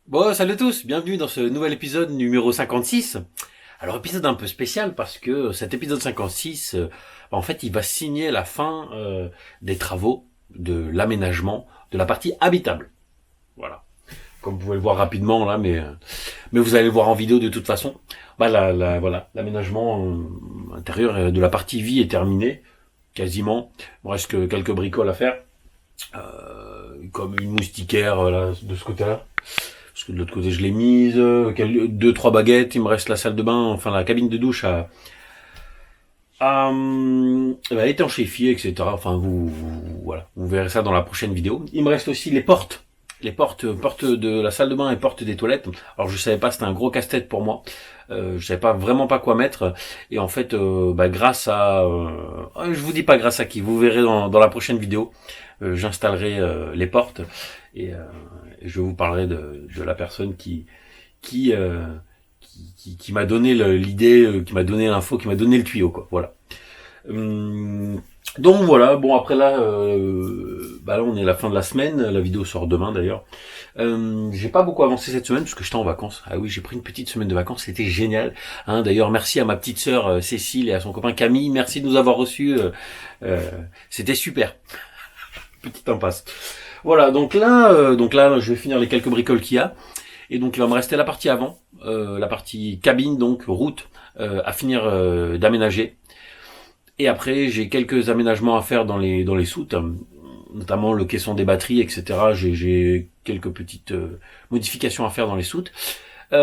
Bon, salut à tous, bienvenue dans ce nouvel épisode numéro 56. Alors épisode un peu spécial parce que cet épisode 56, en fait, il va signer la fin des travaux de l'aménagement de la partie habitable. Voilà. Comme vous pouvez le voir rapidement là, mais vous allez le voir en vidéo de toute façon. Bah voilà, l'aménagement intérieur de la partie vie est terminé, quasiment. Il me reste que quelques bricoles à faire, comme une moustiquaire là, de ce côté-là. Parce que de l'autre côté, je l'ai mise, deux, trois baguettes, il me reste la salle de bain, enfin la cabine de douche à étanchéifier, etc. Enfin, voilà, vous verrez ça dans la prochaine vidéo. Il me reste aussi les portes. Portes de la salle de bain et portes des toilettes. Alors je savais pas, c'était un gros casse-tête pour moi. Je savais pas vraiment pas quoi mettre. Et en fait, grâce à, je vous dis pas grâce à qui, vous verrez dans la prochaine vidéo. J'installerai les portes et, euh, et je vous parlerai de la personne qui, euh, qui m'a donné l'idée, qui m'a donné l'info, qui m'a donné le tuyau, quoi. Voilà. Donc voilà, bon après là, là on est à la fin de la semaine, la vidéo sort demain d'ailleurs. J'ai pas beaucoup avancé cette semaine parce que j'étais en vacances. Ah oui, j'ai pris une petite semaine de vacances, c'était génial. Hein, d'ailleurs merci à ma petite sœur Cécile et à son copain Camille, merci de nous avoir reçus. C'était super. Petite impasse. Voilà, donc là, je vais finir les quelques bricoles qu'il y a. Et donc il va me rester la partie avant, la partie cabine, donc route, à finir d'aménager. Et après, j'ai quelques aménagements à faire dans les soutes, notamment le caisson des batteries, etc. J'ai quelques petites modifications à faire dans les soutes. Et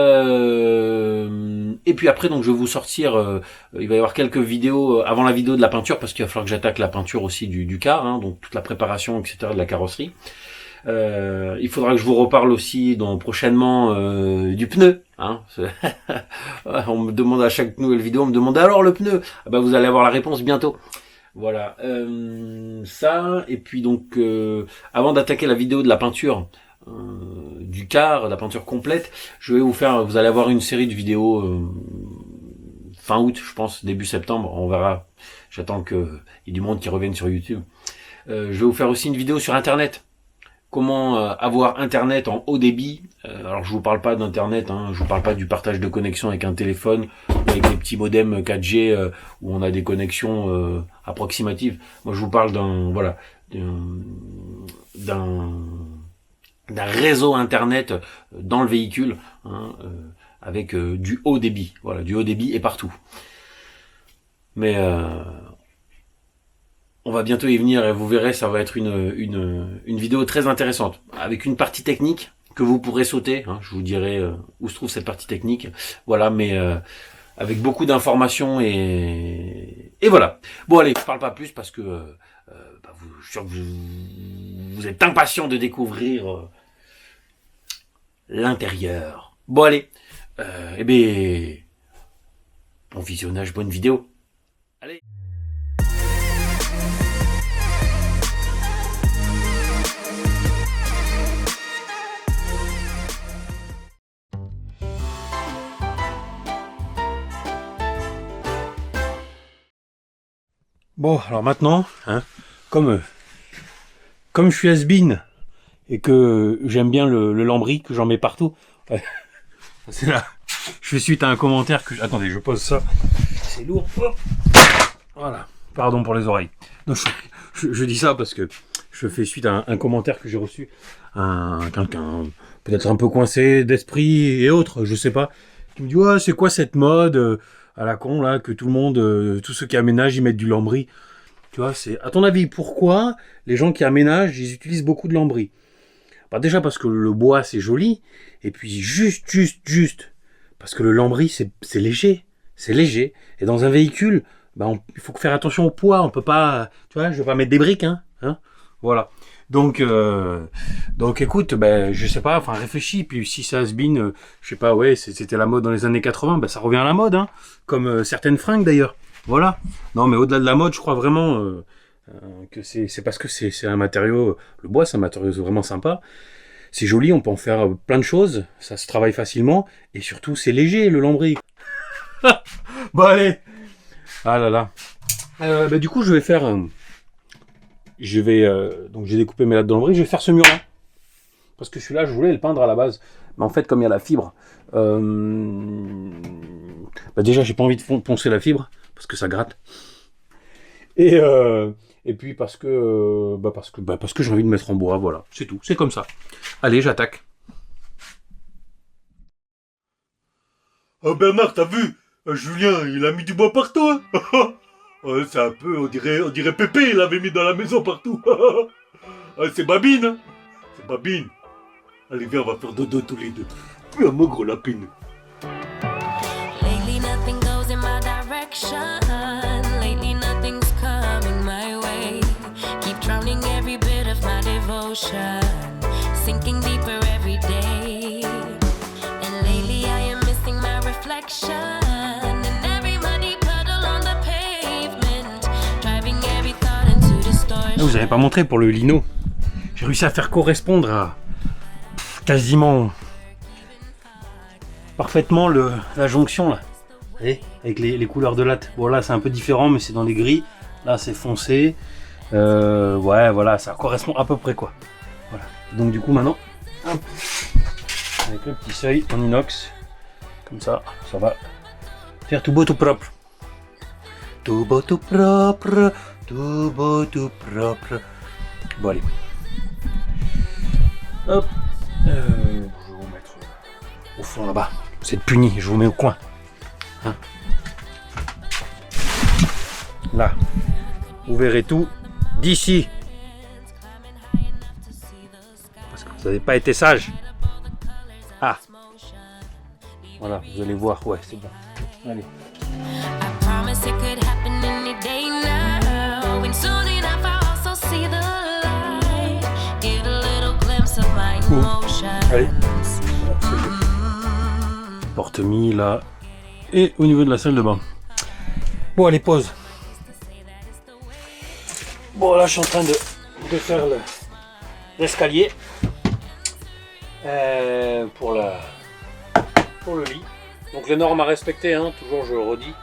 puis après, donc je vais vous sortir. Il va y avoir quelques vidéos avant la vidéo de la peinture parce qu'il va falloir que j'attaque la peinture aussi du car, hein, donc toute la préparation, etc. de la carrosserie. Il faudra que je vous reparle aussi prochainement du pneu. Hein. On me demande à chaque nouvelle vidéo, on me demande alors le pneu. Ah bah, vous allez avoir la réponse bientôt. Voilà, ça, et puis donc avant d'attaquer la vidéo de la peinture du car, la peinture complète, vous allez avoir une série de vidéos fin août, je pense, début septembre, on verra. J'attends qu'il y ait du monde qui revienne sur YouTube. Je vais vous faire aussi une vidéo sur Internet. Comment avoir Internet en haut débit. Alors je vous parle pas d'Internet, hein, je vous parle pas du partage de connexion avec un téléphone, avec des petits modems 4G où on a des connexions approximatives. Moi je vous parle d'un réseau Internet dans le véhicule, hein, avec du haut débit. Voilà, du haut débit et partout. Mais on va bientôt y venir et vous verrez, ça va être une vidéo très intéressante, avec une partie technique que vous pourrez sauter. Hein, je vous dirai où se trouve cette partie technique. Voilà, mais avec beaucoup d'informations et voilà. Bon allez, je parle pas plus parce que je suis sûr que vous êtes impatient de découvrir l'intérieur. Bon allez, bon visionnage, bonne vidéo. Allez. Bon, alors maintenant, hein, comme je suis has-been et que j'aime bien le lambris, que j'en mets partout, c'est là. Je fais suite à un commentaire que... Attendez, je pose ça. C'est lourd. Hop. Voilà. Pardon pour les oreilles. Donc, je dis ça parce que je fais suite à un commentaire que j'ai reçu. Quelqu'un peut-être un peu coincé d'esprit et autres, je sais pas. Qui me dit, ouais, c'est quoi cette mode à la con, là, que tout le monde, tous ceux qui aménagent, ils mettent du lambris. Tu vois, c'est, à ton avis, pourquoi les gens qui aménagent, ils utilisent beaucoup de lambris? Bah, déjà parce que le bois, c'est joli. Et puis, juste, parce que le lambris, c'est léger. C'est léger. Et dans un véhicule, il faut faire attention au poids. On peut pas, tu vois, je vais pas mettre des briques, hein. Voilà. Donc écoute, je sais pas, enfin réfléchis, puis si ça has-been, je sais pas, ouais, c'était la mode dans les années 80, ça revient à la mode, hein, comme certaines fringues d'ailleurs. Voilà. Non, mais au-delà de la mode, je crois vraiment que c'est parce que c'est un matériau, le bois, c'est un matériau vraiment sympa. C'est joli, on peut en faire plein de choses, ça se travaille facilement, et surtout c'est léger le lambris. Bon allez. Ah là là. Du coup, je vais faire. Donc j'ai découpé mes lattes de lambris, je vais faire ce mur-là. parce que celui-là, je voulais le peindre à la base. Mais en fait, comme il y a la fibre, déjà, j'ai pas envie de poncer la fibre, parce que ça gratte. Et puis parce que j'ai envie de mettre en bois, voilà, c'est tout, c'est comme ça. Allez, j'attaque. Oh Bernard, t'as vu? Julien, il a mis du bois partout, hein. Ouais, c'est un peu, on dirait Pépé, il l'avait mis dans la maison partout. Ah, c'est Babine, hein. C'est Babine. Allez, viens, on va faire dodo tous les deux. Puis un mot gros lapine. Lately nothing goes in my direction. Lately nothing's coming my way. Keep drowning every bit of my devotion. Sinking deeper every day. And lately I am missing my reflection. And every muddy puddle on the pavement. Driving every thought into distortion. Vous n'avez pas montré pour le lino. J'ai réussi à faire correspondre à quasiment parfaitement la jonction là. Vous voyez, avec les couleurs de latte. Bon là c'est un peu différent mais c'est dans les gris. Là c'est foncé. Ouais voilà, ça correspond à peu près quoi. Voilà. Donc du coup maintenant, hop, avec le petit seuil en inox, comme ça va faire tout beau tout propre. Tout beau tout propre, tout beau tout propre. Bon allez. Hop. Je vais vous mettre au fond là-bas. Vous êtes punis, je vous mets au coin. Hein, là. Vous verrez tout d'ici. Parce que vous n'avez pas été sage. Ah. Voilà, vous allez voir. Ouais, c'est bon. Allez. I promise it could happen any day now. And soon enough I'll also see the light. Get a little glimpse of my emotions. Allez. Voilà, c'est bon. Porte-mis là. Et au niveau de la salle de bain. Bon, allez, pause. Bon, là, je suis en train de faire l'escalier pour le lit. Donc, les normes à respecter, hein, toujours, je le redis,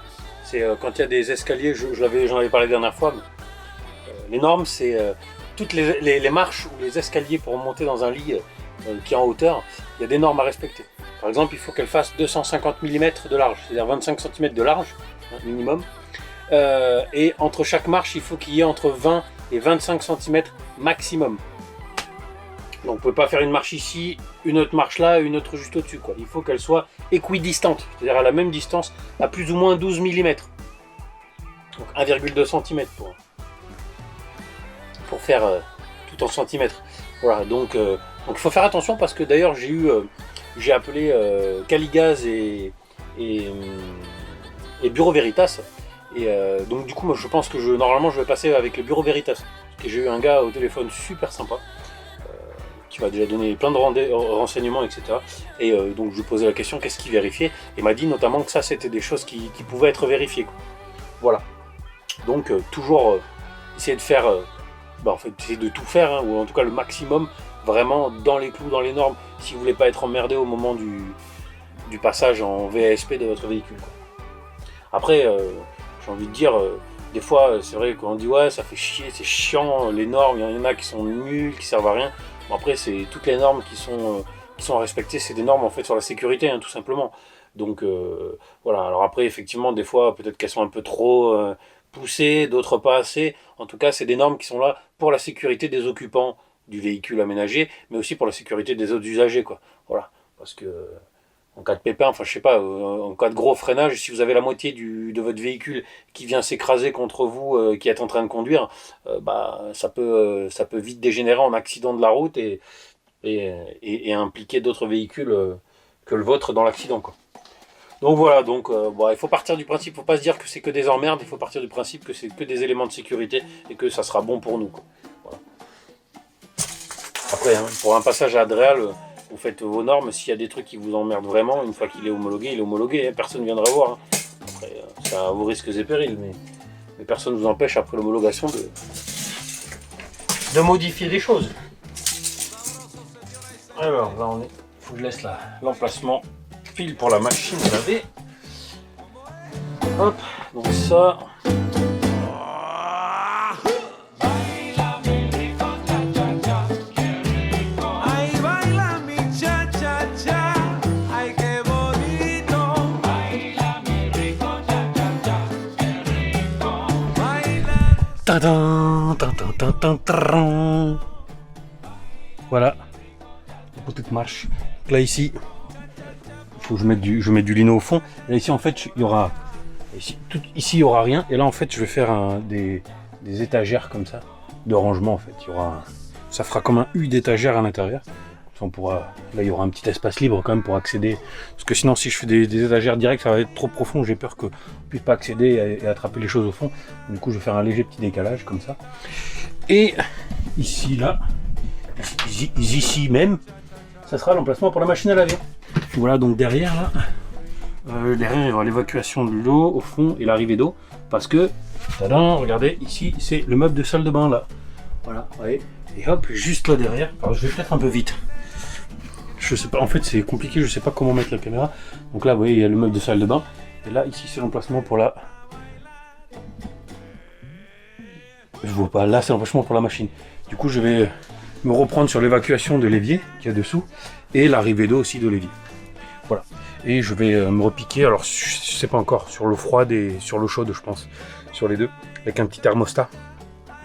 c'est quand il y a des escaliers, j'en avais parlé la dernière fois, mais, les normes, c'est toutes les marches ou les escaliers pour monter dans un lit qui est en hauteur, il y a des normes à respecter. Par exemple, il faut qu'elle fasse 250 mm de large, c'est-à-dire 25 cm de large, hein, minimum. Et entre chaque marche, il faut qu'il y ait entre 20 et 25 cm maximum. Donc, on ne peut pas faire une marche ici, une autre marche là, une autre juste au-dessus, quoi. Il faut qu'elle soit équidistante, c'est-à-dire à la même distance, à plus ou moins 12 mm. Donc 1,2 cm pour faire tout en centimètres. Voilà, donc il faut faire attention parce que d'ailleurs j'ai appelé Caligaz et Bureau Veritas. Et donc du coup moi je pense que normalement je vais passer avec le Bureau Veritas. Parce que j'ai eu un gars au téléphone super sympa qui m'a déjà donné plein de renseignements, etc. Et donc je lui posais la question qu'est-ce qu'il vérifiait. Et m'a dit notamment que ça c'était des choses qui pouvaient être vérifiées, quoi. Voilà. Donc toujours essayer de faire, en fait essayer de tout faire, hein, ou en tout cas le maximum, vraiment dans les clous, dans les normes, si vous voulez pas être emmerdé au moment du passage en VASP de votre véhicule, quoi. Après, j'ai envie de dire, des fois, c'est vrai qu'on dit ouais, ça fait chier, c'est chiant, les normes, il y en a qui sont nulles, qui servent à rien. Bon, après, c'est toutes les normes qui sont respectées, c'est des normes en fait sur la sécurité, hein, tout simplement. Donc voilà. Alors après, effectivement, des fois, peut-être qu'elles sont un peu trop poussées, d'autres pas assez. En tout cas, c'est des normes qui sont là pour la sécurité des occupants du véhicule aménagé, mais aussi pour la sécurité des autres usagers, quoi. Voilà, parce que en cas de pépin, enfin je sais pas, en cas de gros freinage, si vous avez la moitié de votre véhicule qui vient s'écraser contre vous, qui êtes en train de conduire, ça peut vite dégénérer en accident de la route et impliquer d'autres véhicules que le vôtre dans l'accident, quoi. Donc voilà, il faut partir du principe, il ne faut pas se dire que c'est que des emmerdes, il faut partir du principe que c'est que des éléments de sécurité et que ça sera bon pour nous, quoi. Voilà. Après, hein, pour un passage à Adréal, vous faites vos normes, s'il y a des trucs qui vous emmerdent vraiment, une fois qu'il est homologué, hein, personne ne viendra voir. Hein. Après, c'est à vos risques et périls, mais personne ne vous empêche après l'homologation de modifier des choses. Alors là on est, il faut que je laisse l'emplacement pile pour la machine à laver. Hop, donc ça. Tadam, tadam, tadam, tadam. Voilà. Tout marche. Donc là ici, il faut que je mette du lino au fond. Et là ici en fait il y aura ici il y aura rien. Et là en fait je vais faire des étagères comme ça de rangement en fait. Ça fera comme un U d'étagères à l'intérieur. On pourra, là il y aura un petit espace libre quand même pour accéder. Parce que sinon si je fais des étagères directes ça va être trop profond. J'ai peur que je ne puisse pas accéder et attraper les choses au fond. Du coup je vais faire un léger petit décalage comme ça. Et ici là, ici même, ça sera l'emplacement pour la machine à laver. Voilà, donc derrière là, derrière il y aura l'évacuation de l'eau au fond et l'arrivée d'eau, parce que, tadam, regardez, ici c'est le meuble de salle de bain là. Voilà, vous voyez, et hop, juste là derrière, alors je vais peut-être un peu vite. Je sais pas, en fait c'est compliqué, je sais pas comment mettre la caméra. Donc là, vous voyez, il y a le meuble de salle de bain, et là, ici c'est l'emplacement pour la... Je vois pas, là c'est l'emplacement pour la machine. Du coup je vais me reprendre sur l'évacuation de l'évier qu'il y a dessous et l'arrivée d'eau aussi de l'évier. Voilà. Et je vais me repiquer, alors je sais pas encore, sur l'eau froide et sur l'eau chaude je pense, sur les deux, avec un petit thermostat,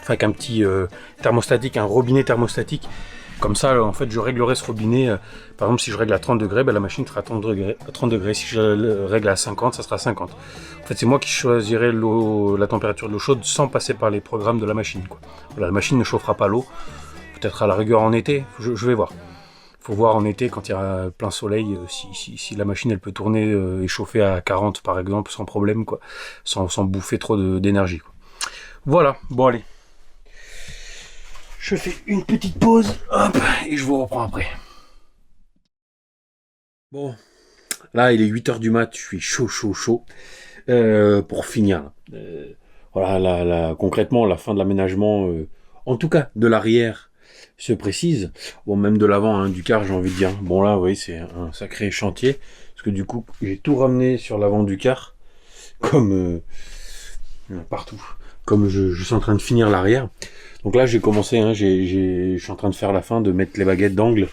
enfin avec un petit thermostatique, un robinet thermostatique. Comme ça en fait je réglerai ce robinet, par exemple si je règle à 30 degrés, ben, la machine sera à 30 degrés, si je règle à 50, ça sera 50. En fait c'est moi qui choisirai la température de l'eau chaude sans passer par les programmes de la machine, quoi. Voilà, la machine ne chauffera pas l'eau. Peut-être à la rigueur en été, je vais voir. Il faut voir en été quand il y aura plein soleil, si la machine elle peut tourner et chauffer à 40 par exemple sans problème, quoi, sans bouffer trop d'énergie. Voilà, bon allez. Je fais une petite pause, hop, et je vous reprends après. Bon, là il est 8h du mat, je suis chaud. Pour finir, voilà, là, concrètement la fin de l'aménagement, en tout cas de l'arrière, se précise, bon même de l'avant, hein, du car j'ai envie de dire. Bon là, vous voyez, c'est un sacré chantier, parce que du coup, j'ai tout ramené sur l'avant du car, comme partout, comme je suis en train de finir l'arrière. Donc là, j'ai commencé, hein, je suis en train de faire la fin, de mettre les baguettes d'angle,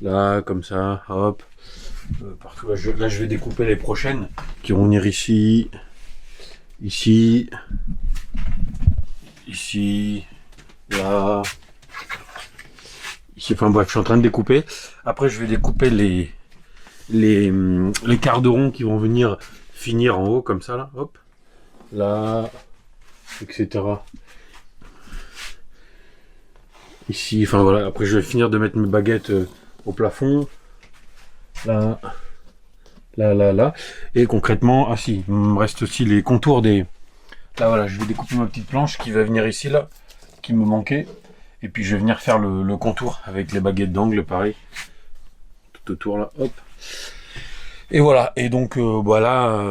là, comme ça, hop, partout. Là, je vais découper les prochaines, qui vont venir ici, ici, là, ici, enfin bref, je suis en train de découper. Après, je vais découper les quarts de rond qui vont venir finir en haut, comme ça, là, hop, là, etc. Ici, enfin voilà, après je vais finir de mettre mes baguettes au plafond, là, là, et concrètement, ah si, il me reste aussi les contours des... Là voilà, je vais découper ma petite planche qui va venir ici, là, qui me manquait. Et puis je vais venir faire le contour avec les baguettes d'angle, pareil. Tout autour là, hop. Et voilà, et donc voilà,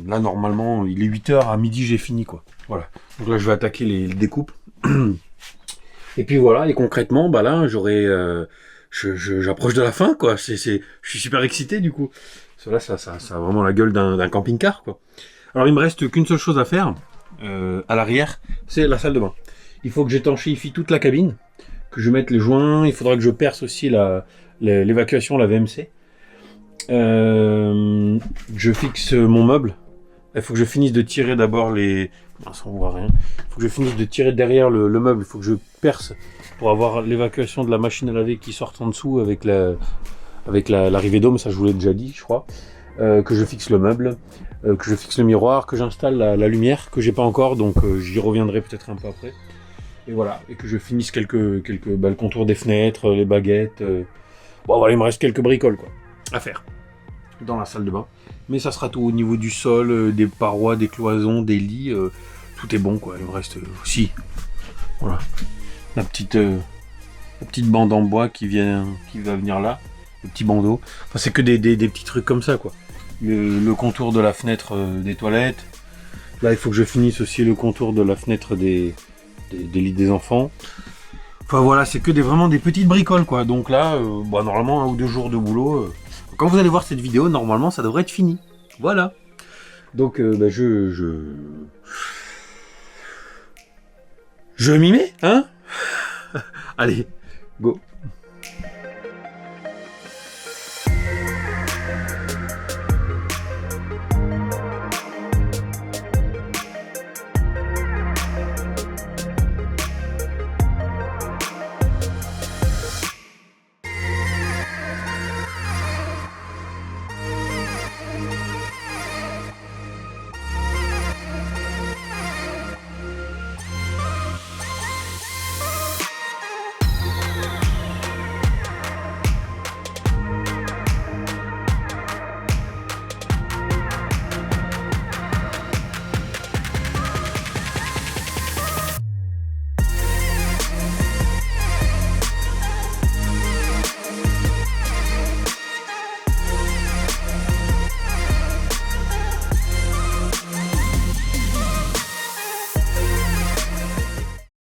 là normalement il est 8h, à midi j'ai fini quoi. Voilà, donc là je vais attaquer les découpes. Et puis voilà, et concrètement, bah là j'aurai... j'approche de la fin quoi, je suis super excité du coup. Parce que là ça a vraiment la gueule d'un camping-car quoi. Alors il me reste qu'une seule chose à faire, à l'arrière, c'est la salle de bain. Il faut que j'étanchéifie toute la cabine, que je mette les joints, il faudra que je perce aussi l'évacuation, la VMC. Je fixe mon meuble. Il faut que je finisse de tirer d'abord les... on voit rien. Il faut que je finisse de tirer derrière le meuble, il faut que je perce pour avoir l'évacuation de la machine à laver qui sort en dessous avec l'arrivée d'eau, mais ça je vous l'ai déjà dit, je crois. Que je fixe le meuble, que je fixe le miroir, que j'installe la lumière, que j'ai pas encore, donc j'y reviendrai peut-être un peu après. Et voilà, et que je finisse le contour des fenêtres, les baguettes. Bon voilà, il me reste quelques bricoles quoi, à faire dans la salle de bain. Mais ça sera tout au niveau du sol, des parois, des cloisons, des lits, tout est bon quoi. Il me reste aussi, voilà, la petite bande en bois qui va venir là, le petit bandeau. Enfin c'est que des petits trucs comme ça quoi. Le contour de la fenêtre des toilettes. Là il faut que je finisse aussi le contour de la fenêtre des lits des enfants. Enfin voilà, c'est que vraiment des petites bricoles quoi. Donc là, normalement 1 ou 2 jours de boulot. Quand vous allez voir cette vidéo, normalement ça devrait être fini. Voilà. Donc je m'y mets, hein. Allez, go.